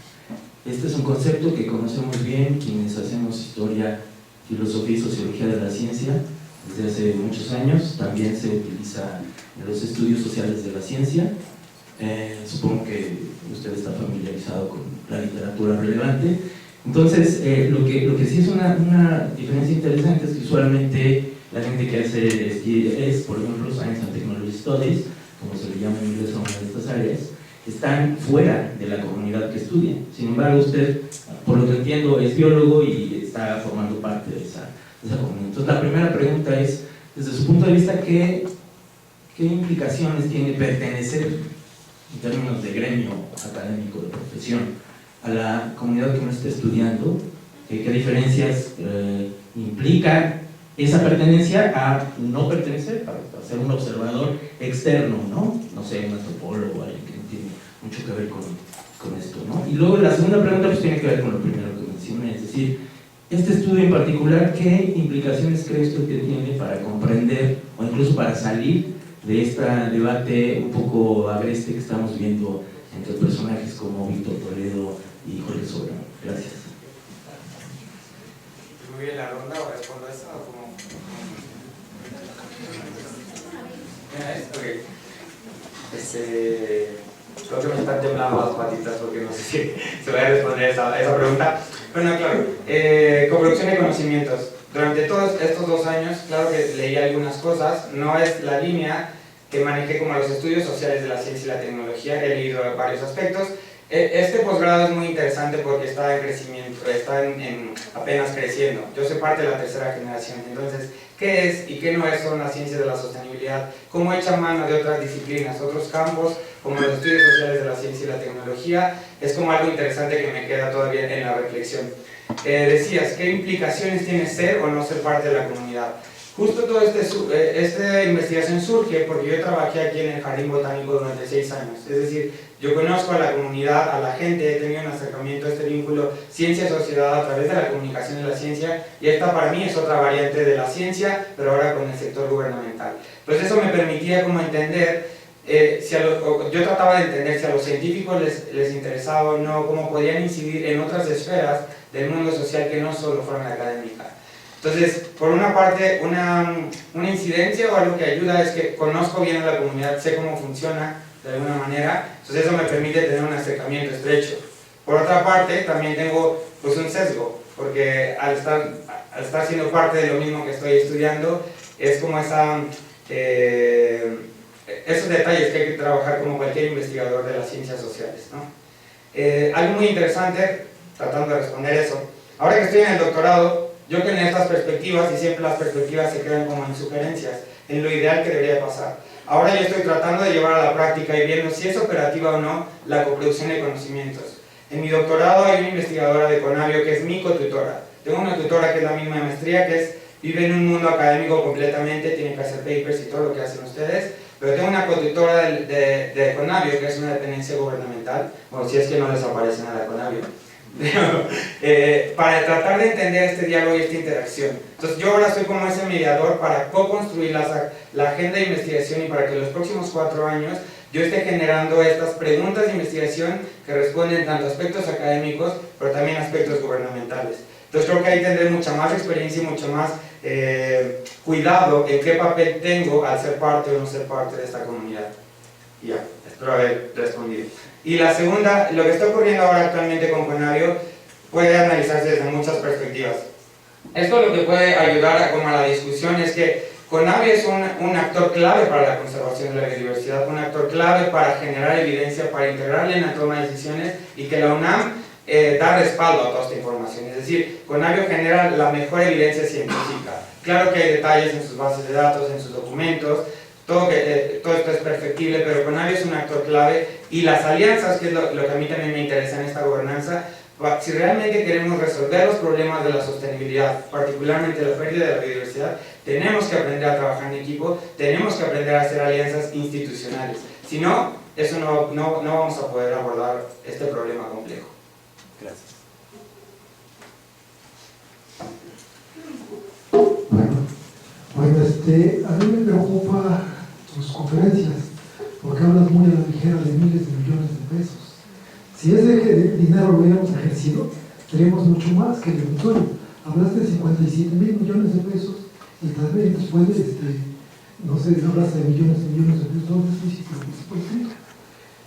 Este es un concepto que conocemos bien quienes hacemos historia, filosofía y sociología de la ciencia desde hace muchos años. También se utiliza en los estudios sociales de la ciencia. Supongo que usted está familiarizado con la literatura relevante. Entonces, lo que sí es una diferencia interesante es que usualmente la gente que hace por ejemplo, Science and Technology Studies, como se le llama en inglés a una de estas áreas, están fuera de la comunidad que estudia. Sin embargo, usted, por lo que entiendo, es biólogo y está formando parte de esa comunidad. Entonces, la primera pregunta es, desde su punto de vista, ¿qué implicaciones tiene pertenecer, en términos de gremio académico, de profesión, a la comunidad que uno está estudiando? ¿Qué diferencias implica esa pertenencia a no pertenecer, para ser un observador externo, ¿no? No sé, un antropólogo, alguien que no tiene mucho que ver con esto, ¿no? Y luego la segunda pregunta pues tiene que ver con lo primero que mencioné, es decir, este estudio en particular, ¿qué implicaciones cree usted que tiene para comprender o incluso para salir de este debate un poco agreste que estamos viendo entre personajes como Víctor Toledo y Jorge Soberano? Gracias. ¿Muy bien la ronda o respondo eso o cómo? Okay. Creo que me están temblando las patitas porque no sé si se va a responder esa pregunta. Bueno, claro, coproducción de conocimientos. durante todos estos 2 años, claro que leí algunas cosas, no es la línea que manejé como los estudios sociales de la ciencia y la tecnología, he leído varios aspectos. Este posgrado es muy interesante porque está en crecimiento, está apenas creciendo. Yo soy parte de la tercera generación, entonces, ¿qué es y qué no es son las ciencias de la sostenibilidad? ¿Cómo echa mano de otras disciplinas, otros campos, como los estudios sociales de la ciencia y la tecnología? Es como algo interesante que me queda todavía en la reflexión. Decías, ¿qué implicaciones tiene ser o no ser parte de la comunidad? Justo toda esta investigación surge porque yo trabajé aquí en el Jardín Botánico durante 6 años. Es decir, yo conozco a la comunidad, a la gente, he tenido un acercamiento a este vínculo ciencia-sociedad a través de la comunicación de la ciencia, y esta para mí es otra variante de la ciencia, pero ahora con el sector gubernamental. Pues eso me permitía como entender, yo trataba de entender si a los científicos les interesaba o no, cómo podían incidir en otras esferas del mundo social que no solo fueran la académica. Entonces, por una parte, una incidencia o algo que ayuda es que conozco bien a la comunidad, sé cómo funciona de alguna manera, entonces eso me permite tener un acercamiento estrecho. Por otra parte, también tengo pues un sesgo, porque al estar siendo parte de lo mismo que estoy estudiando, es como esos detalles que hay que trabajar como cualquier investigador de las ciencias sociales, ¿no? Algo muy interesante, tratando de responder eso, ahora que estoy en el doctorado, yo que en estas perspectivas, y siempre las perspectivas se quedan como en sugerencias, en lo ideal que debería pasar. Ahora yo estoy tratando de llevar a la práctica y viendo si es operativa o no la coproducción de conocimientos. En mi doctorado hay una investigadora de Conavio que es mi cotutora. Tengo una tutora que es la misma de maestría, vive en un mundo académico completamente, tiene que hacer papers y todo lo que hacen ustedes, pero tengo una cotutora de Conavio, que es una dependencia gubernamental, bueno, si es que no les aparece nada de Conavio, para tratar de entender este diálogo y esta interacción. Entonces yo ahora soy como ese mediador para co-construir la agenda de investigación y para que los próximos 4 años yo esté generando estas preguntas de investigación que responden tanto a aspectos académicos, pero también a aspectos gubernamentales. Entonces creo que ahí tendré mucha más experiencia y mucho más cuidado en qué papel tengo al ser parte o no ser parte de esta comunidad. Y ya, espero haber respondido. Y la segunda, lo que está ocurriendo ahora actualmente con Conavio puede analizarse desde muchas perspectivas. Esto lo que puede ayudar a la discusión es que Conavio es un actor clave para la conservación de la biodiversidad, un actor clave para generar evidencia, para integrarla en la toma de decisiones, y que la UNAM da respaldo a toda esta información. Es decir, Conavio genera la mejor evidencia científica. Claro que hay detalles en sus bases de datos, en sus documentos, todo esto es perfectible, pero Conavio es un actor clave, y las alianzas, que es lo que a mí también me interesa en esta gobernanza, si realmente queremos resolver los problemas de la sostenibilidad, particularmente la pérdida de la biodiversidad, tenemos que aprender a trabajar en equipo, tenemos que aprender a hacer alianzas institucionales. Si no, no vamos a poder abordar este problema complejo. Gracias. Bueno, a mí me preocupa tus conferencias, porque hablas muy a la ligera de miles de millones de pesos. Si ese dinero lo hubiéramos ejercido, seríamos mucho más que el auditorio. Hablaste de 57,000 millones de pesos, y también después, no sé, hablaste de millones de pesos, ¿dónde hiciste lo escrito?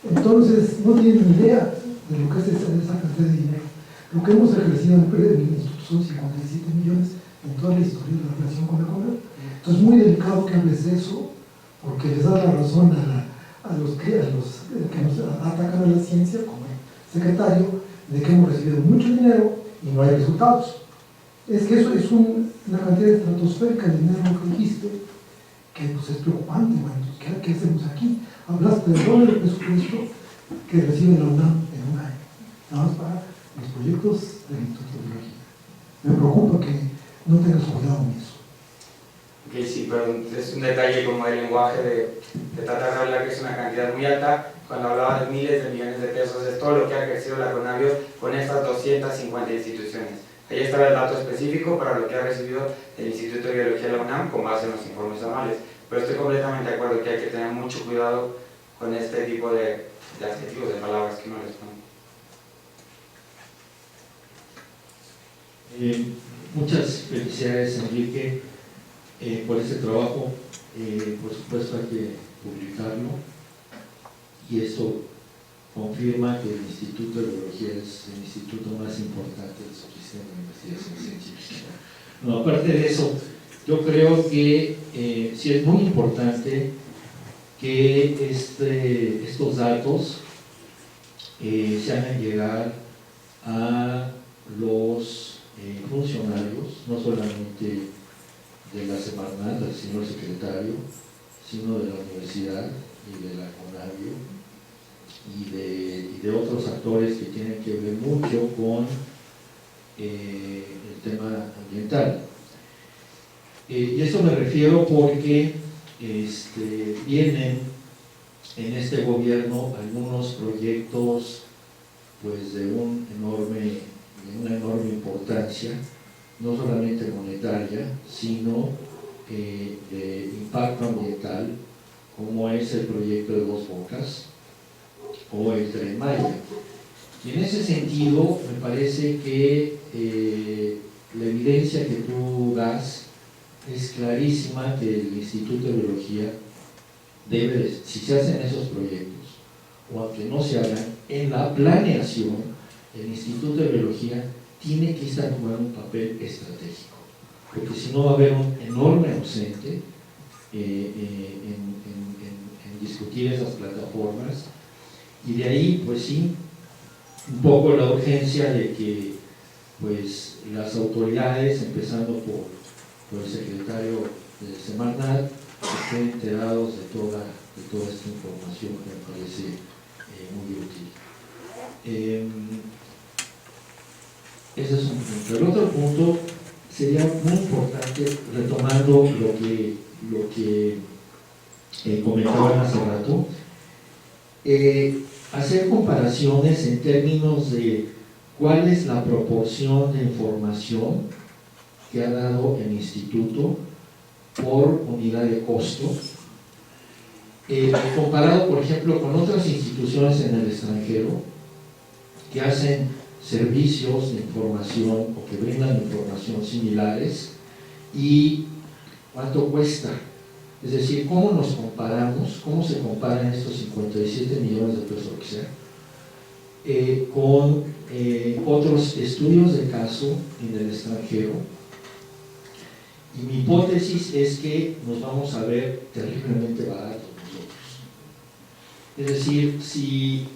Entonces, no tienen ni idea de lo que es esa cantidad de dinero. Lo que hemos ejercido en el instituto son 57 millones en toda la historia de la relación con la CONAVIO. Entonces, es muy delicado que hables de eso, porque les da la razón a los que nos atacan a la ciencia, como el secretario, de que hemos recibido mucho dinero y no hay resultados. Es que eso es una cantidad estratosférica de dinero que dijiste, que pues, es preocupante. Bueno, ¿qué hacemos aquí? Hablaste del doble del presupuesto que recibe la UNAM en un año, nada más para los proyectos del Instituto de Biología. Me preocupa que no tengas cuidado en eso. Ok, sí, pero es un detalle como el lenguaje de tratar de hablar que es una cantidad muy alta. Cuando hablaba de miles de millones de pesos, es todo lo que ha crecido la Conavio con estas 250 instituciones. Ahí estaba el dato específico para lo que ha recibido el Instituto de Biología de la UNAM con base en los informes anuales. Pero estoy completamente de acuerdo que hay que tener mucho cuidado con este tipo de adjetivos, de palabras que no les ponen. Muchas felicidades, Enrique, por este trabajo. Por supuesto hay que publicarlo, y eso confirma que el Instituto de Biología es el instituto más importante de su sistema de investigación científica. No, aparte de eso, yo creo que sí es muy importante que estos datos se hagan llegar a los funcionarios, no solamente de la Semarnat, del señor secretario, sino de la universidad y de la CONAVIO y de otros actores que tienen que ver mucho con el tema ambiental. Y esto me refiero porque vienen en este gobierno algunos proyectos pues de una enorme importancia, no solamente monetaria, sino de impacto ambiental, como es el proyecto de Dos Bocas o el Tren Maya. Y en ese sentido, me parece que la evidencia que tú das es clarísima que el Instituto de Biología debe, si se hacen esos proyectos, o aunque no se hagan, en la planeación, el Instituto de Biología tiene que estar jugando un papel estratégico, porque si no va a haber un enorme ausente en discutir esas plataformas, y de ahí, pues sí, un poco la urgencia de que pues las autoridades, empezando por el secretario de Semarnat, estén enterados de toda esta información que me parece muy útil. Ese es un punto. El otro punto sería muy importante, retomando lo que comentaban hace rato, hacer comparaciones en términos de cuál es la proporción de información que ha dado el instituto por unidad de costo, comparado, por ejemplo, con otras instituciones en el extranjero que hacen servicios de información o que brindan información similares, y cuánto cuesta. Es decir, cómo nos comparamos, cómo se comparan estos 57 millones de pesos que sea, con otros estudios de caso en el extranjero. Y mi hipótesis es que nos vamos a ver terriblemente baratos nosotros. Es decir, si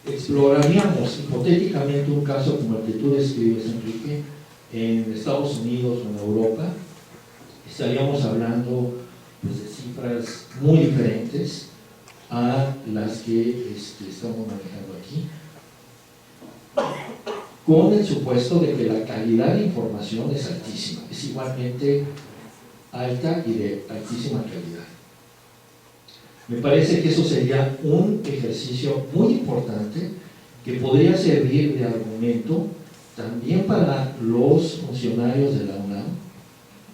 exploraríamos hipotéticamente un caso como el que tú describes, Enrique, en Estados Unidos o en Europa, estaríamos hablando pues, de cifras muy diferentes a las que estamos manejando aquí, con el supuesto de que la calidad de información es altísima, es igualmente alta y de altísima calidad. Me parece que eso sería un ejercicio muy importante que podría servir de argumento también para los funcionarios de la UNAM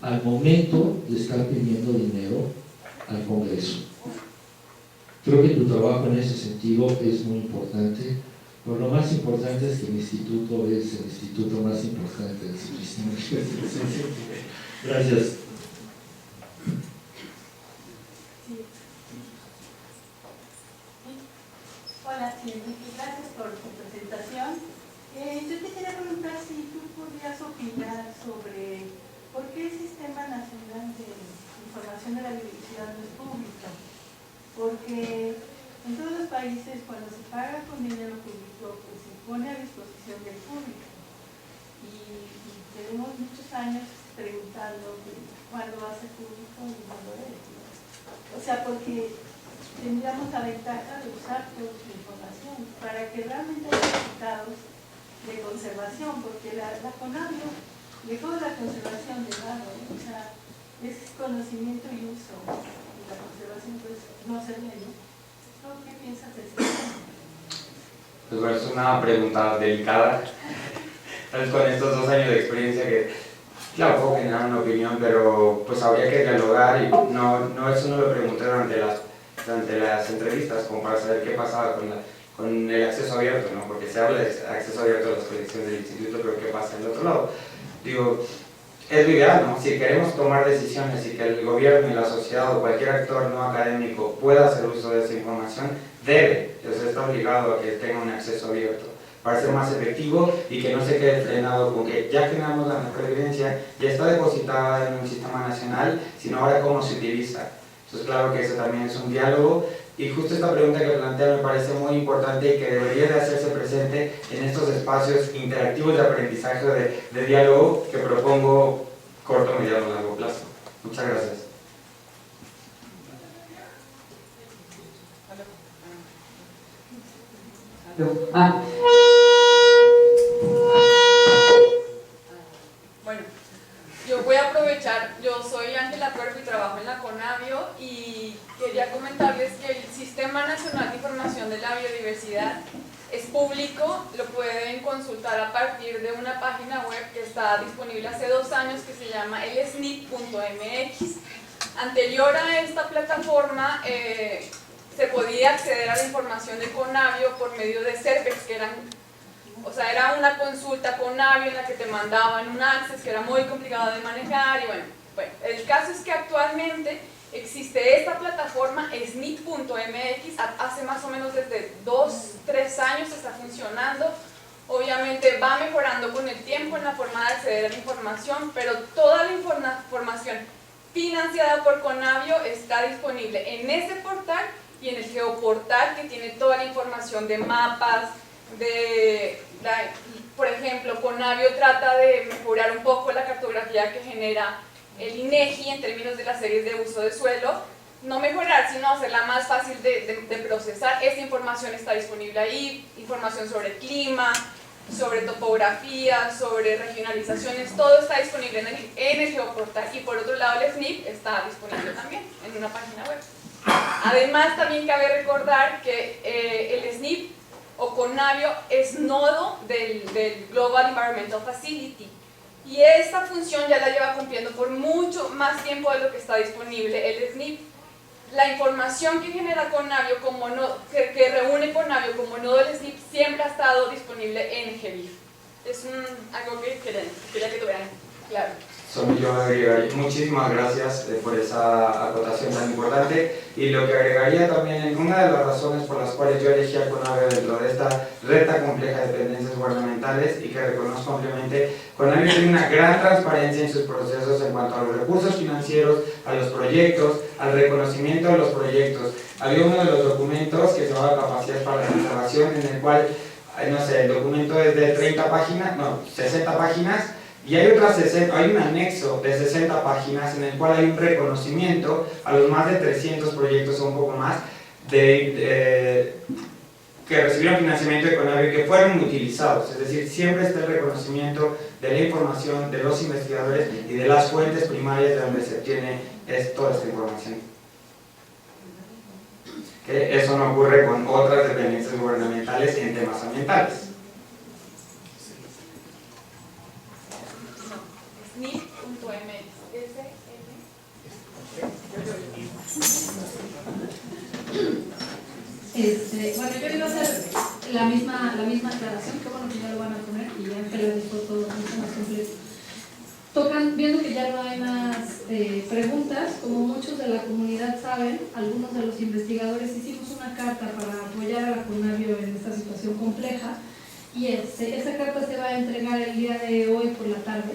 al momento de estar pidiendo dinero al Congreso. Creo que tu trabajo en ese sentido es muy importante, pero lo más importante es que el instituto es el instituto más importante del sistema. Gracias. Hola, gracias por tu presentación. Yo te quería preguntar si tú podrías opinar sobre por qué el Sistema Nacional de Información de la Biodiversidad no es público. Porque en todos los países, cuando se paga con dinero público, pues se pone a disposición del público. Y tenemos muchos años preguntando cuándo va a ser público y no lo es, ¿no? O sea, porque tendríamos la ventaja de usar toda esta información para que realmente haya resultados de conservación, porque la CONAVIO dejó la conservación de lado, o sea, es conocimiento y uso, y la conservación pues no se ve, ¿no? ¿Qué piensas de eso? Pues bueno, es una pregunta delicada. Tal vez con estos 2 años de experiencia que, claro, puedo generar una opinión, pero pues habría que dialogar y eso no lo pregunté durante las entrevistas, como para saber qué pasaba con el acceso abierto, ¿no? Porque se habla de acceso abierto a las colecciones del instituto, pero ¿qué pasa en el otro lado? Digo, es lo ideal, ¿no? Si queremos tomar decisiones y que el gobierno y la sociedad o cualquier actor no académico pueda hacer uso de esa información, debe, está obligado a que tenga un acceso abierto. para ser más efectivo y que no se quede frenado con que ya generamos la mejor evidencia, ya está depositada en un sistema nacional, sino ahora cómo se utiliza. Entonces claro que eso también es un diálogo, y justo esta pregunta que plantea me parece muy importante y que debería de hacerse presente en estos espacios interactivos de aprendizaje, de diálogo que propongo corto, mediano y largo plazo. Muchas gracias. Bueno, yo voy a aprovechar, yo soy Ángela Cuervo y trabajo en la Conavio y quería comentarles que el Sistema Nacional de Información de la Biodiversidad es público, lo pueden consultar a partir de una página web que está disponible hace 2 años que se llama elsnip.mx. Anterior a esta plataforma se podía acceder a la información de Conavio por medio de servers que eran, o sea, era una consulta Conavio en la que te mandaban un access que era muy complicado de manejar y bueno, el caso es que actualmente existe esta plataforma snip.mx, hace más o menos desde 2-3 años está funcionando. Obviamente va mejorando con el tiempo en la forma de acceder a la información, pero toda la información financiada por Conavio está disponible en ese portal y en el geoportal que tiene toda la información de mapas, por ejemplo, Conavio trata de mejorar un poco la cartografía que genera el INEGI en términos de las series de uso de suelo, no mejorar, sino hacerla más fácil de procesar. Esta información está disponible ahí, información sobre clima, sobre topografía, sobre regionalizaciones, todo está disponible en el geoportal. Y por otro lado el SNIP está disponible también en una página web. Además también cabe recordar que el SNIP o Conavio es nodo del Global Environmental Facility y esta función ya la lleva cumpliendo por mucho más tiempo de lo que está disponible el SNIP. La información que genera Conavio que reúne Conavio como nodo del SNIP siempre ha estado disponible en GBIF. Es algo que quería que tuvieran claro. Solo yo agregaría, muchísimas gracias por esa acotación tan importante, y lo que agregaría también, una de las razones por las cuales yo elegí a Conavio dentro de esta red tan compleja de dependencias gubernamentales y que reconozco ampliamente, Conavio tiene una gran transparencia en sus procesos en cuanto a los recursos financieros, a los proyectos, al reconocimiento de los proyectos. Había uno de los documentos que se llamaba Capacidad para la Conservación, en el cual, no sé, el documento es de 60 páginas, y hay un anexo de 60 páginas en el cual hay un reconocimiento a los más de 300 proyectos o un poco más que recibieron financiamiento de Conavio y que fueron utilizados. Es decir, siempre está el reconocimiento de la información de los investigadores y de las fuentes primarias de donde se obtiene toda esta información. Que eso no ocurre con otras dependencias gubernamentales en temas ambientales. Bueno, yo iba a hacer la misma aclaración, que bueno que ya lo van a poner y ya que lo dijo todo mucho más completo. Viendo que ya no hay más preguntas, como muchos de la comunidad saben, algunos de los investigadores hicimos una carta para apoyar a la Conavio en esta situación compleja y esa carta se va a entregar el día de hoy por la tarde.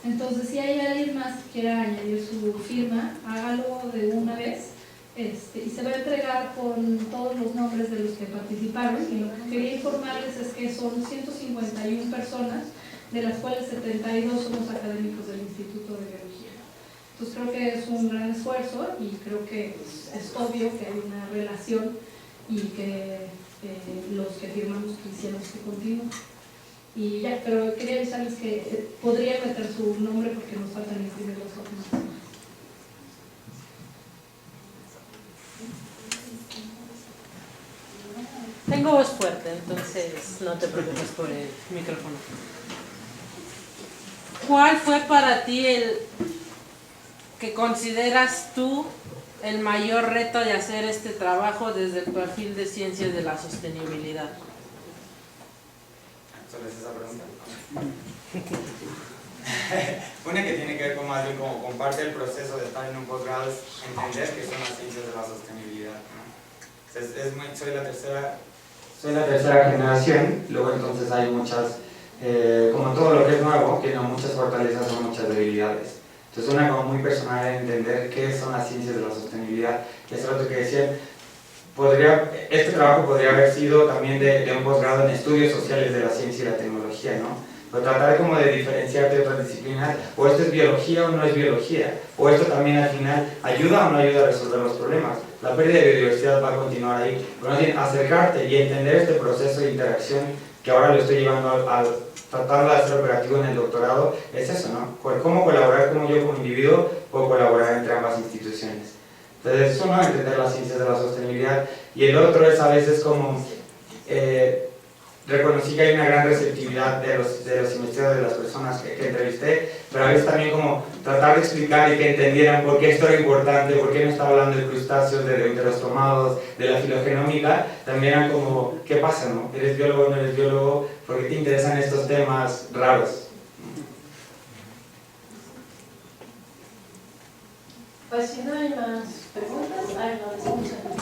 Entonces, si hay alguien más que quiera añadir su firma, hágalo de una vez. Y se va a entregar con todos los nombres de los que participaron, y lo que quería informarles es que son 151 personas, de las cuales 72 somos académicos del Instituto de Biología. Entonces creo que es un gran esfuerzo y creo que es obvio que hay una relación y que los que firmamos quisiéramos que continúe. Y ya, pero quería avisarles que podría meter su nombre porque nos faltan imprimir los documentos. Tengo voz fuerte, entonces no te preocupes por el micrófono. ¿Cuál fue para ti el que consideras tú el mayor reto de hacer este trabajo desde el perfil de ciencias de la sostenibilidad? ¿Solo es esa pregunta? Una que tiene que ver con más bien como comparte el proceso de estar en un posgrado, es entender que son las ciencias de la sostenibilidad, ¿no? Soy la tercera soy la tercera generación, luego entonces hay muchas, como todo lo que es nuevo, tiene muchas fortalezas o muchas debilidades. Entonces una como muy personal es entender qué son las ciencias de la sostenibilidad. Y eso es lo que decía, este trabajo podría haber sido también de un posgrado en estudios sociales de la ciencia y la tecnología, ¿no? Pero tratar como de diferenciar de otras disciplinas, o esto es biología o no es biología, o esto también al final ayuda o no ayuda a resolver los problemas. La pérdida de biodiversidad va a continuar ahí, pero más bien acercarte y entender este proceso de interacción que ahora lo estoy llevando al tratando de hacer operativo en el doctorado, es eso, ¿no? Cómo colaborar, cómo yo como individuo puedo colaborar entre ambas instituciones. Entonces eso, ¿no? Entender las ciencias de la sostenibilidad. Y el otro es a veces como reconocí que hay una gran receptividad de los investigadores, de las personas que entrevisté, pero a veces también como tratar de explicar y que entendieran por qué esto era importante, por qué no estaba hablando de crustáceos, de los tomados, de la filogenómica, también eran como, ¿qué pasa, no? ¿Eres biólogo o no eres biólogo? ¿Por qué te interesan estos temas raros? Pues si no hay más preguntas, agradecemos a los